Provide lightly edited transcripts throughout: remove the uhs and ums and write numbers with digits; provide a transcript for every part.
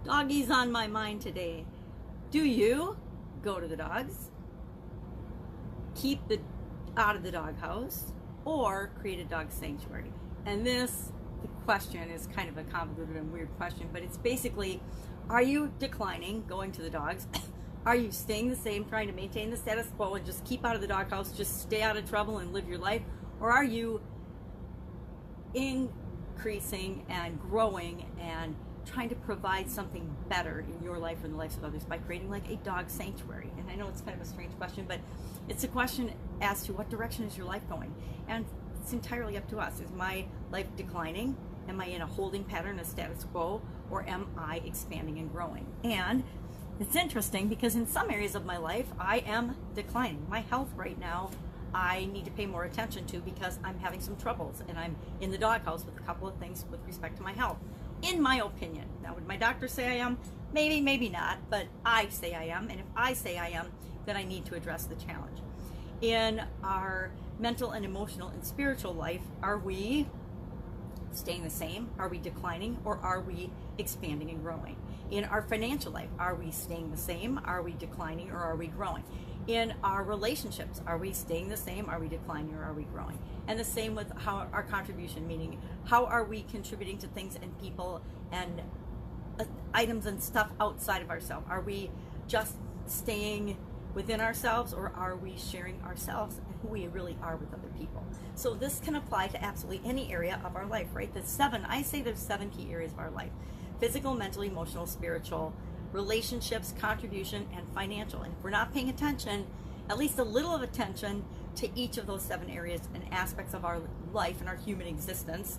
Doggies on my mind today. Do you go to the dogs, keep the out of the doghouse, or create a dog sanctuary? And the question is kind of a convoluted and weird question, but it's basically, are you declining going to the dogs? Are you staying the same, trying to maintain the status quo and just keep out of the doghouse, just stay out of trouble and live your life? Or are you increasing and growing and trying to provide something better in your life and the lives of others by creating like a dog sanctuary? And I know it's kind of a strange question, but it's a question as to what direction is your life going? And it's entirely up to us. Is my life declining? Am I in a holding pattern, a status quo? Or am I expanding and growing? And it's interesting because in some areas of my life, I am declining. My health right now, I need to pay more attention to because I'm having some troubles and I'm in the doghouse with a couple of things with respect to my health. In my opinion. Now, would my doctor say I am? Maybe, maybe not, but I say I am. And if I say I am, then I need to address the challenge. In our mental and emotional and spiritual life, are we staying the same? Are we declining? Or are we expanding and growing? In our financial life, are we staying the same? Are we declining? Or are we growing? In our relationships, are we staying the same? Are we declining? Or are we growing? And the same with how our contribution, meaning how are we contributing to things and people and items and stuff outside of ourselves? Are we just staying within ourselves, or are we sharing ourselves and who we really are with other people? So this can apply to absolutely any area of our life, right? I say there's 7 key areas of our life: physical, mental, emotional, spiritual, relationships, contribution, and financial. And if we're not paying attention, at least a little of attention to each of those 7 areas and aspects of our life and our human existence,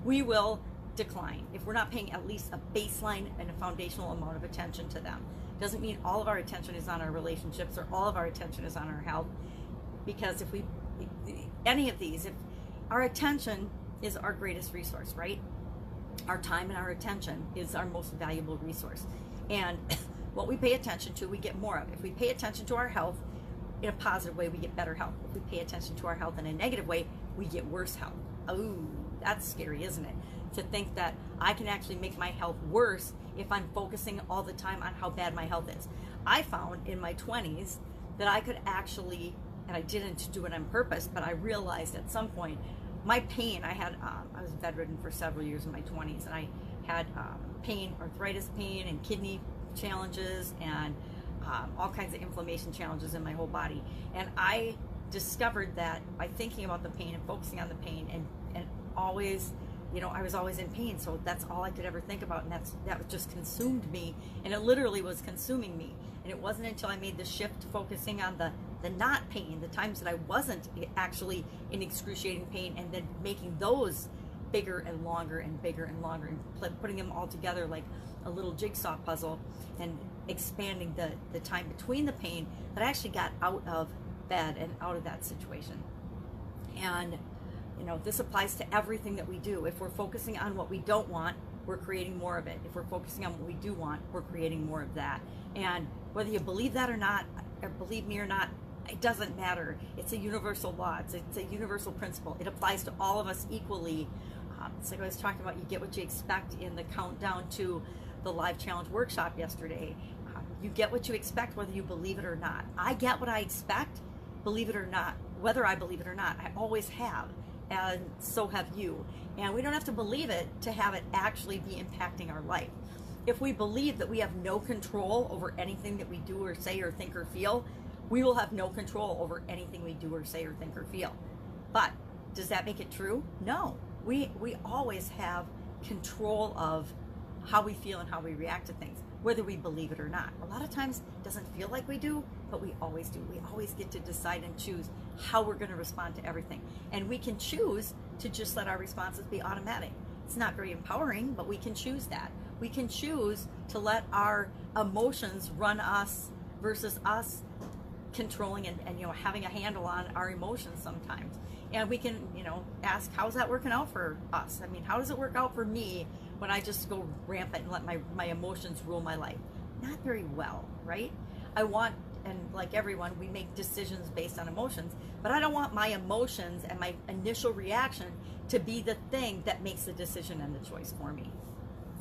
we will decline if we're not paying at least a baseline and a foundational amount of attention to them. Doesn't mean all of our attention is on our relationships or all of our attention is on our health, because if our attention is our greatest resource, right? Our time and our attention is our most valuable resource. And what we pay attention to, we get more of. If we pay attention to our health in a positive way, we get better health. If we pay attention to our health in a negative way, we get worse health. Oh, that's scary, isn't it? To think that I can actually make my health worse if I'm focusing all the time on how bad my health is. I found in my 20s that I could actually, and I didn't do it on purpose, but I realized at some point, my pain, I was bedridden for several years in my 20s, and I had pain, arthritis pain, and kidney challenges, and all kinds of inflammation challenges in my whole body. And I discovered that by thinking about the pain and focusing on the pain, and always, I was always in pain, so that's all I could ever think about, and that just consumed me, and it literally was consuming me. And it wasn't until I made the shift to focusing on the not pain, the times that I wasn't actually in excruciating pain, and then making those bigger and longer and bigger and longer, and putting them all together like a little jigsaw puzzle, and expanding the time between the pain, that I actually got out of bed and out of that situation. And this applies to everything that we do. If we're focusing on what we don't want, we're creating more of it. If we're focusing on what we do want, we're creating more of that. And whether you believe that or not, or believe me or not, it doesn't matter. It's a universal law. It's a universal principle. It applies to all of us equally. It's like I was talking about, you get what you expect in the countdown to the live challenge workshop yesterday. You get what you expect whether you believe it or not. I get what I expect, believe it or not, whether I believe it or not. I always have. And so have you. And we don't have to believe it to have it actually be impacting our life. If we believe that we have no control over anything that we do or say or think or feel, we will have no control over anything we do or say or think or feel. But does that make it true? No. We always have control of how we feel and how we react to things, whether we believe it or not. A lot of times it doesn't feel like we do, but we always do. We always get to decide and choose how we're going to respond to everything. And we can choose to just let our responses be automatic. It's not very empowering, but we can choose that. We can choose to let our emotions run us versus us controlling and having a handle on our emotions sometimes. And we can, ask, how's that working out for us? I mean, how does it work out for me when I just go rampant and let my emotions rule my life? Not very well, right? And like everyone, we make decisions based on emotions, but I don't want my emotions and my initial reaction to be the thing that makes the decision and the choice for me.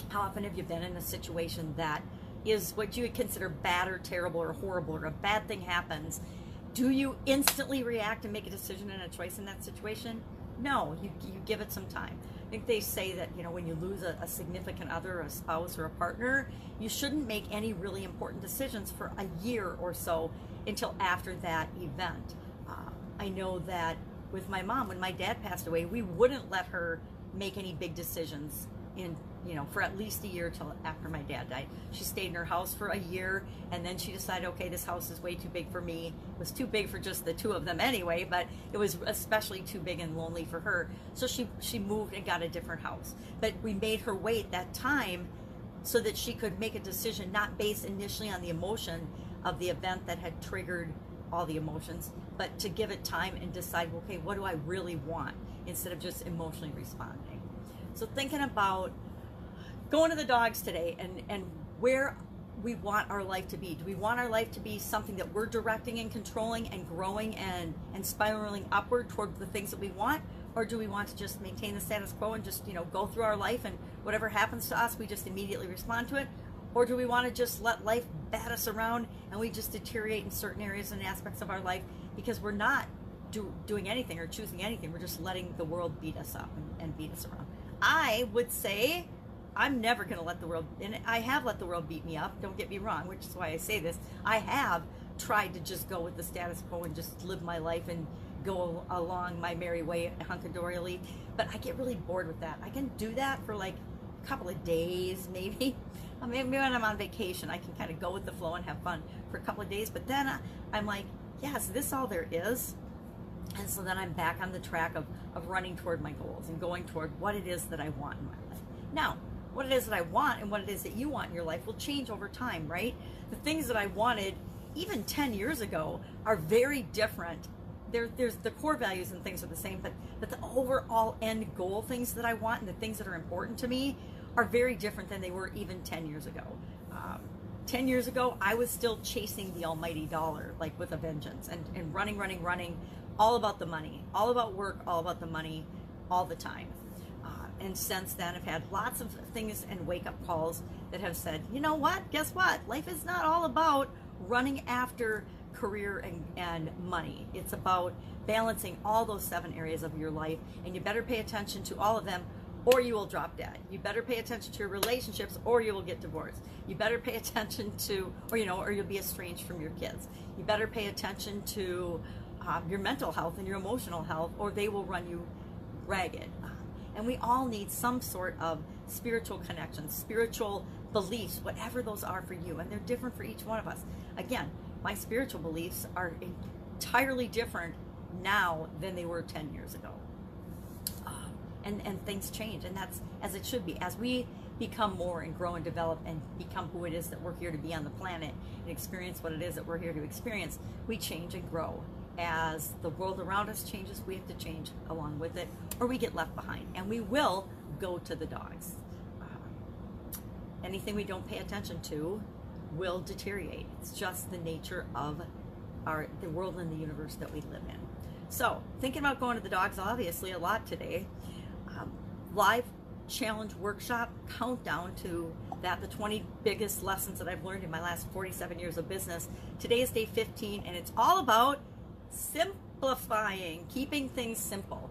How often have you been in a situation that is what you would consider bad or terrible or horrible, or a bad thing happens? Do you instantly react and make a decision and a choice in that situation? No, you give it some time. I think they say that, when you lose a significant other, a spouse or a partner, you shouldn't make any really important decisions for a year or so until after that event. I know that with my mom, when my dad passed away, we wouldn't let her make any big decisions for at least a year till after my dad died. She stayed in her house for a year, and then she decided, okay, this house is way too big for me. It was too big for just the two of them anyway, but it was especially too big and lonely for her. So she moved and got a different house. But we made her wait that time so that she could make a decision not based initially on the emotion of the event that had triggered all the emotions, but to give it time and decide, okay, what do I really want, instead of just emotionally responding. So thinking about going to the dogs today and where we want our life to be. Do we want our life to be something that we're directing and controlling and growing and spiraling upward toward the things that we want? Or do we want to just maintain the status quo and just, go through our life, and whatever happens to us, we just immediately respond to it? Or do we want to just let life bat us around and we just deteriorate in certain areas and aspects of our life because we're not doing anything or choosing anything? We're just letting the world beat us up and beat us around. I would say I'm never going to let the world, and I have let the world beat me up, don't get me wrong, which is why I say this. I have tried to just go with the status quo and just live my life and go along my merry way hunkadoryly, but I get really bored with that. I can do that for like a couple of days, maybe. Maybe when I'm on vacation, I can kind of go with the flow and have fun for a couple of days, but then I'm like, yeah, is this all there is? And so then I'm back on the track of running toward my goals and going toward what it is that I want in my life. Now, what it is that I want and what it is that you want in your life will change over time, right? The things that I wanted even 10 years ago are very different. There's the core values and things are the same, but the overall end goal things that I want and the things that are important to me are very different than they were even 10 years ago. 10 years ago, I was still chasing the almighty dollar, like with a vengeance, and running, all about the money, all about work, all about the money, all the time. And since then, I've had lots of things and wake-up calls that have said, you know what, guess what? Life is not all about running after career and money. It's about balancing all those 7 areas of your life, and you better pay attention to all of them or you will drop dead. You better pay attention to your relationships or you will get divorced. You better pay attention to, or you'll be estranged from your kids. You better pay attention to your mental health and your emotional health, or they will run you ragged. And we all need some sort of spiritual connection, spiritual beliefs, whatever those are for you. And they're different for each one of us. Again, my spiritual beliefs are entirely different now than they were 10 years ago. And things change, and that's as it should be. As we become more and grow and develop and become who it is that we're here to be on the planet and experience what it is that we're here to experience, we change and grow. As the world around us changes, we have to change along with it, or we get left behind, and we will go to the dogs. Anything we don't pay attention to will deteriorate. It's just the nature of the world and the universe that we live in. So, thinking about going to the dogs, obviously a lot today. Live challenge workshop countdown to that, the 20 biggest lessons that I've learned in my last 47 years of business. Today is day 15, and it's all about simplifying, keeping things simple.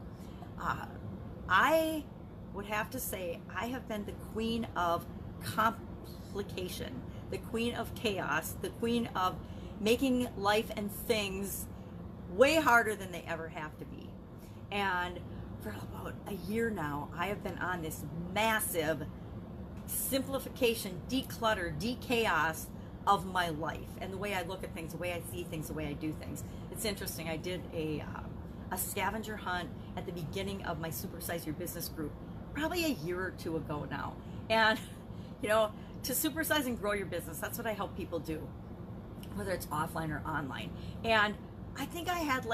I would have to say I have been the queen of complication, the queen of chaos, the queen of making life and things way harder than they ever have to be. And for about a year now, I have been on this massive simplification, declutter, de-chaos of my life and the way I look at things, the way I see things, the way I do things. It's interesting. I did a scavenger hunt at the beginning of my Supersize Your Business group, probably a year or two ago now. And, to supersize and grow your business, that's what I help people do, whether it's offline or online. And I think I had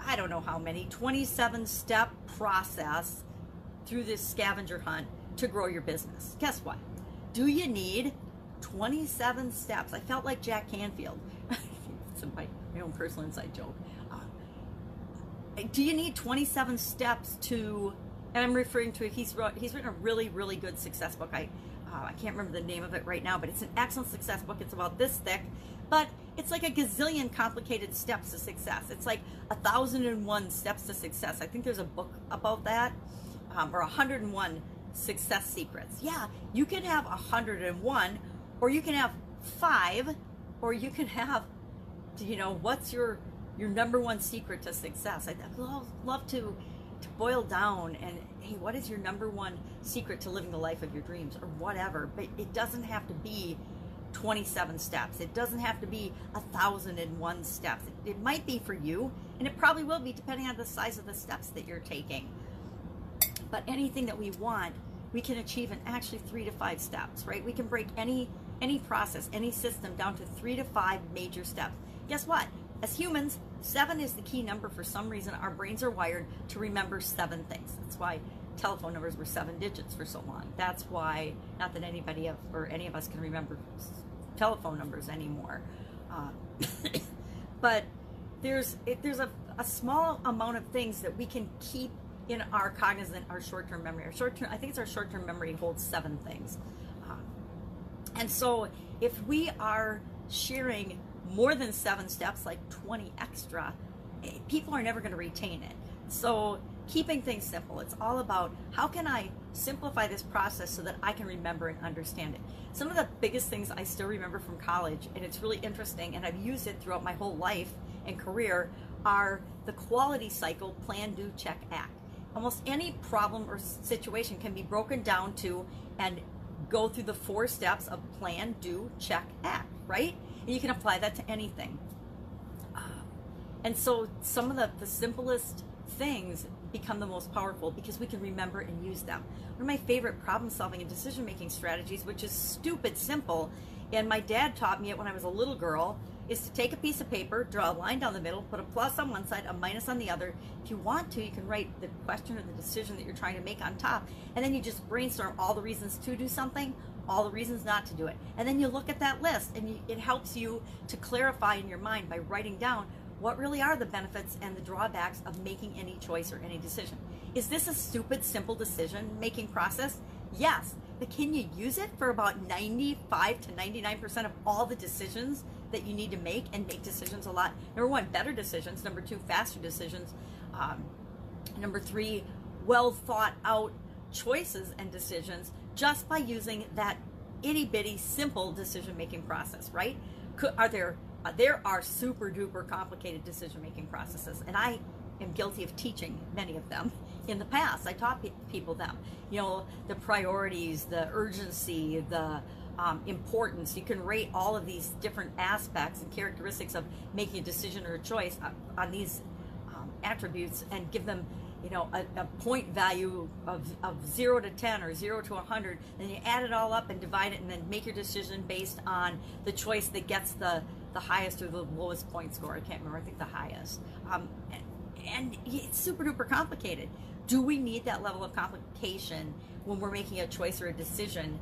I don't know how many, 27-step process through this scavenger hunt to grow your business. Guess what? Do you need 27 steps? I felt like Jack Canfield. It's my own personal inside joke. Do you need 27 steps to, and I'm referring to, he's written a really, really good success book. I can't remember the name of it right now, but it's an excellent success book. It's about this thick, but it's like a gazillion complicated steps to success. It's like 1,001 steps to success. I think there's a book about that, or 101 success secrets. Yeah, you can have 101, or you can have 5, or you can have, what's your number one secret to success? I'd love to boil down and, hey, what is your number one secret to living the life of your dreams, or whatever. But it doesn't have to be 27 steps. It doesn't have to be 1,001 steps. It might be for you, and it probably will be depending on the size of the steps that you're taking. But anything that we want, we can achieve in actually 3 to 5 steps, right? We can break any process, any system down to 3 to 5 major steps. Guess what? As humans, 7 is the key number. For some reason, our brains are wired to remember 7 things. That's why telephone numbers were 7 digits for so long. That's why, not that anybody or any of us can remember telephone numbers anymore. But there's a small amount of things that we can keep in our cognizant, our short-term memory. I think it's our short-term memory holds 7 things. And so if we are sharing more than 7 steps, like 20 extra, people are never going to retain it. So keeping things simple. It's all about how can I simplify this process so that I can remember and understand it. Some of the biggest things I still remember from college, and it's really interesting, and I've used it throughout my whole life and career, are the quality cycle: plan, do, check, act. Almost any problem or situation can be broken down to and go through the 4 steps of plan, do, check, act, right? And you can apply that to anything. And so some of the simplest things become the most powerful because we can remember and use them. One of my favorite problem solving and decision making strategies, which is stupid simple, and my dad taught me it when I was a little girl, is to take a piece of paper, draw a line down the middle, put a plus on one side, a minus on the other. If you want to, you can write the question or the decision that you're trying to make on top, and then you just brainstorm all the reasons to do something, all the reasons not to do it. And then you look at that list, and it helps you to clarify in your mind by writing down what really are the benefits and the drawbacks of making any choice or any decision. Is this a stupid, simple decision-making process? Yes, but can you use it for about 95 to 99% of all the decisions that you need to make, and make decisions a lot? Number 1, better decisions. Number 2, faster decisions. Number 3, well thought out choices and decisions, just by using that itty-bitty simple decision-making process, right? There are super duper complicated decision-making processes, and I am guilty of teaching many of them in the past. I taught people them, the priorities, the urgency, the importance. You can rate all of these different aspects and characteristics of making a decision or a choice on these attributes, and give them a point value of 0 to 10 or 0 to 100. Then you add it all up and divide it, and then make your decision based on the choice that gets the highest or the lowest point score. I can't remember. I think the highest. And it's super duper complicated. Do we need that level of complication when we're making a choice or a decision?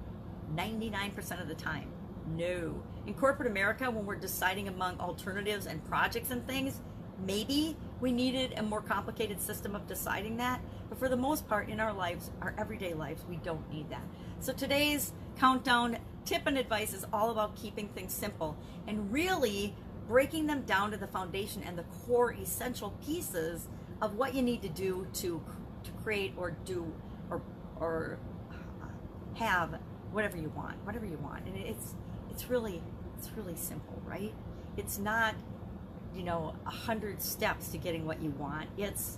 99% of the time, no. In corporate America, when we're deciding among alternatives and projects and things, maybe we needed a more complicated system of deciding that. But for the most part, in our lives, our everyday lives, we don't need that. So today's countdown tip and advice is all about keeping things simple and really breaking them down to the foundation and the core essential pieces of what you need to do to create or do or have whatever you want. And it's really simple, right? It's not 100 steps to getting what you want. It's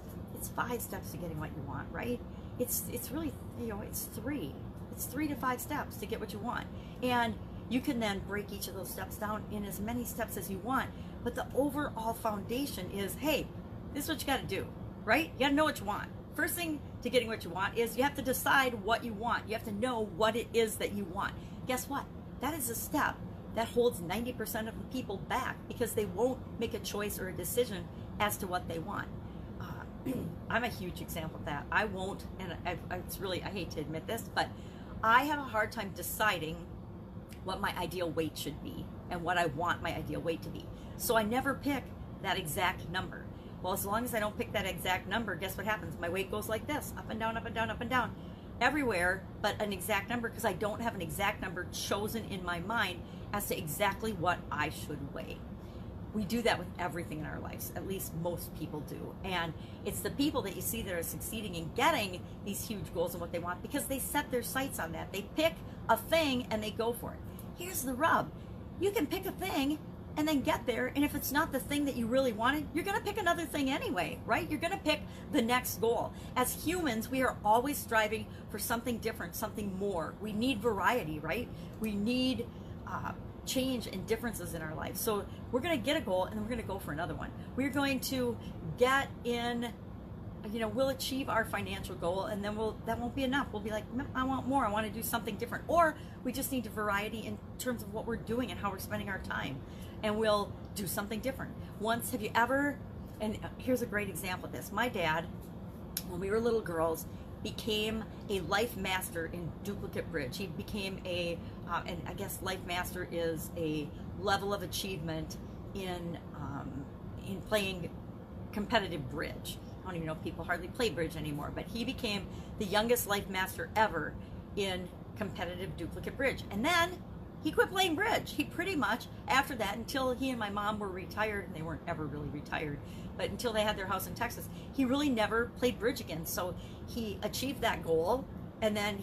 5 steps to getting what you want, right? It's really it's 3 to 5 steps to get what you want. And you can then break each of those steps down in as many steps as you want. But the overall foundation is, hey, this is what you got to do, right? You got to know what you want. First thing to getting what you want is you have to decide what you want. You have to know what it is that you want. Guess what? That is a step that holds 90% of the people back, because they won't make a choice or a decision as to what they want. I'm a huge example of that. I won't, and I hate to admit this, but I have a hard time deciding what my ideal weight should be and what I want my ideal weight to be. So I never pick that exact number. Well, as long as I don't pick that exact number, guess what happens? My weight goes like this, up and down, up and down, up and down. everywhere but an exact number, because I don't have an exact number chosen in my mind as to exactly what I should weigh. We do that with everything in our lives, at least most people do. And it's the people that you see that are succeeding in getting these huge goals and what they want, because they set their sights on that. They pick a thing and they go for it. Here's the rub. You can pick a thing and then get there, and if it's not the thing that you really wanted, you're going to pick another thing anyway, right? You're going to pick the next goal. As humans, we are always striving for something different, something more. We need variety, right? We need change and differences in our life. So we're going to get a goal and then we're going to go for another one. We're going to get in, we'll achieve our financial goal, and then that won't be enough. We'll be like, no, I want more. I want to do something different. Or we just need a variety in terms of what we're doing and how we're spending our time, and we'll do something different. Have you ever, and here's a great example of this. My dad, when we were little girls, became a life master in duplicate bridge. He became and I guess life master is a level of achievement in playing competitive bridge. I don't even know if people hardly play bridge anymore, but he became the youngest life master ever in competitive duplicate bridge. And then he quit playing bridge. He pretty much, after that, until he and my mom were retired, and they weren't ever really retired, but until they had their house in Texas, he really never played bridge again. So he achieved that goal, and then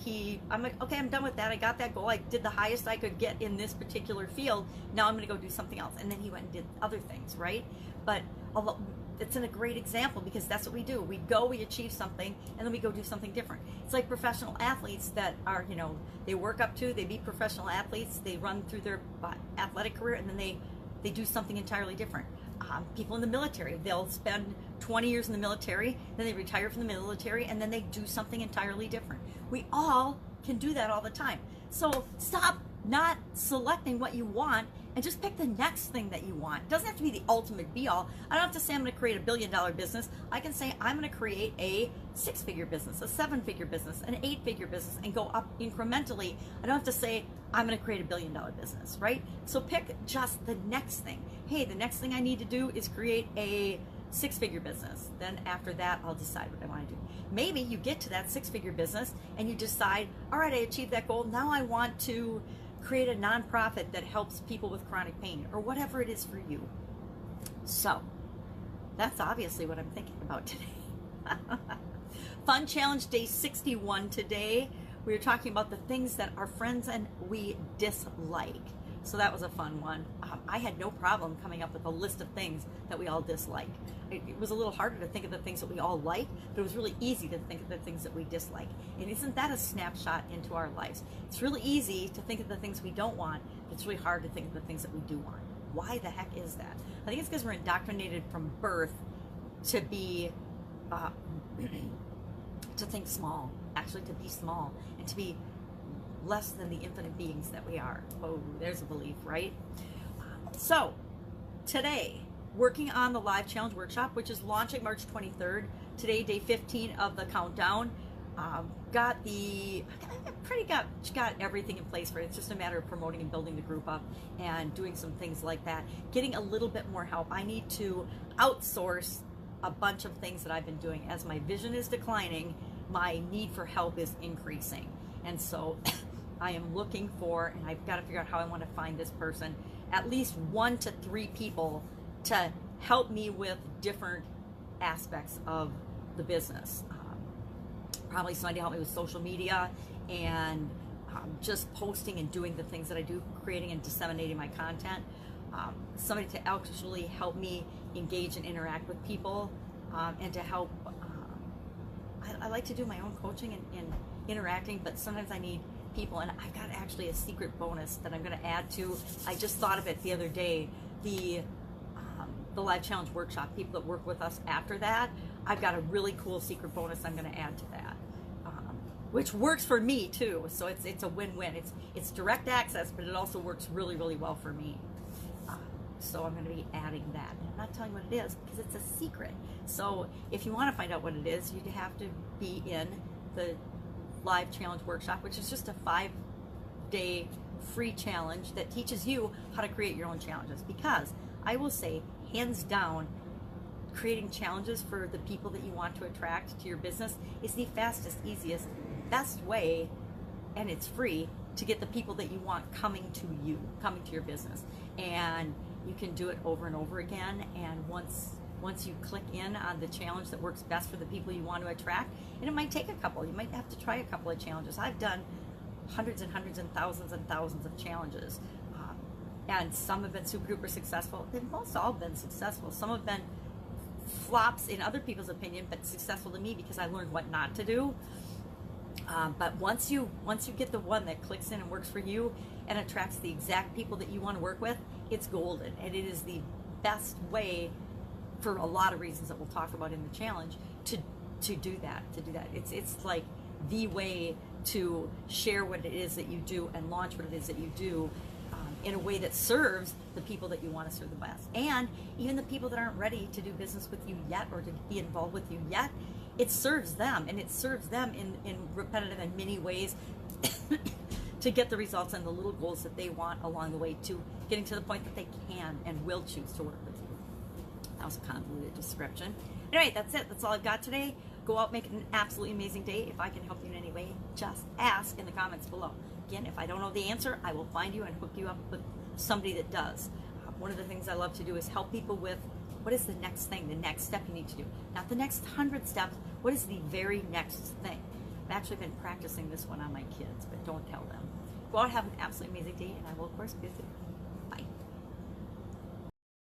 I'm like, okay, I'm done with that. I got that goal. I did the highest I could get in this particular field. Now I'm going to go do something else. And then he went and did other things, right? But it's a great example, because that's what we do. We achieve something, and then we go do something different. It's like professional athletes that are, they work up to, they be professional athletes, they run through their athletic career, and then they do something entirely different. People in the military, they'll spend 20 years in the military, then they retire from the military, and then they do something entirely different. We all can do that all the time. So stop not selecting what you want and just pick the next thing that you want. It doesn't have to be the ultimate be all. I don't have to say I'm going to create $1 billion business. I can say I'm going to create a 6-figure business, a 7-figure business, an 8-figure business, and go up incrementally. I don't have to say I'm going to create $1 billion business, right? So pick just the next thing. Hey, the next thing I need to do is create a 6-figure business. Then after that, I'll decide what I want to do. Maybe you get to that 6-figure business and you decide, all right, I achieved that goal. Now I want to create a nonprofit that helps people with chronic pain, or whatever it is for you. So that's obviously what I'm thinking about today. Fun challenge day 61 today. We were talking about the things that our friends and we dislike. So that was a fun one. I had no problem coming up with a list of things that we all dislike. It was a little harder to think of the things that we all like, but it was really easy to think of the things that we dislike. And isn't that a snapshot into our lives? It's really easy to think of the things we don't want, but it's really hard to think of the things that we do want. Why the heck is that? I think it's because we're indoctrinated from birth to be, to think small, actually to be small, and to be less than the infinite beings that we are. Oh, there's a belief, right? So today, working on the live challenge workshop, which is launching March 23rd. Today, day 15 of the countdown. Got everything in place for it. It's just a matter of promoting and building the group up and doing some things like that. Getting a little bit more help. I need to outsource a bunch of things that I've been doing. As my vision is declining, my need for help is increasing. And so I am looking for, and I've got to figure out how I want to find this person, at least 1 to 3 people to help me with different aspects of the business. Probably somebody to help me with social media and just posting and doing the things that I do, creating and disseminating my content. Somebody to actually help me engage and interact with people, and to help. I like to do my own coaching and interacting, but sometimes I need people, and I've got actually a secret bonus that I'm going to add to. I just thought of it the other day. The live challenge workshop, people that work with us after that, I've got a really cool secret bonus I'm going to add to that, which works for me too. So it's a win-win. It's direct access, but it also works really, really well for me. So I'm going to be adding that. And I'm not telling what it is because it's a secret. So if you want to find out what it is, you'd have to be in the live challenge workshop, which is just a 5-day free challenge that teaches you how to create your own challenges. Because I will say, hands down, creating challenges for the people that you want to attract to your business is the fastest, easiest, best way, and it's free, to get the people that you want coming to you, coming to your business. And you can do it over and over again. And once you click in on the challenge that works best for the people you want to attract, and it might take a couple, you might have to try a couple of challenges. I've done hundreds and hundreds and thousands of challenges. And some have been super duper successful. They've most all been successful. Some have been flops in other people's opinion, but successful to me because I learned what not to do. But once you get the one that clicks in and works for you and attracts the exact people that you want to work with, it's golden. And it is the best way, for a lot of reasons that we'll talk about in the challenge, to do that. It's like the way to share what it is that you do and launch what it is that you do in a way that serves the people that you want to serve the best. And even the people that aren't ready to do business with you yet or to be involved with you yet, it serves them, and it serves them in repetitive and many ways to get the results and the little goals that they want along the way to getting to the point that they can and will choose to work with you. That was a convoluted description. Anyway, that's it. That's all I've got today. Go out, make it an absolutely amazing day. If I can help you in any way, just ask in the comments below. Again, if I don't know the answer, I will find you and hook you up with somebody that does. One of the things I love to do is help people with what is the next thing, the next step you need to do. Not the next 100 steps, what is the very next thing? I've actually been practicing this one on my kids, but don't tell them. Go out, have an absolutely amazing day, and I will, of course, be with you.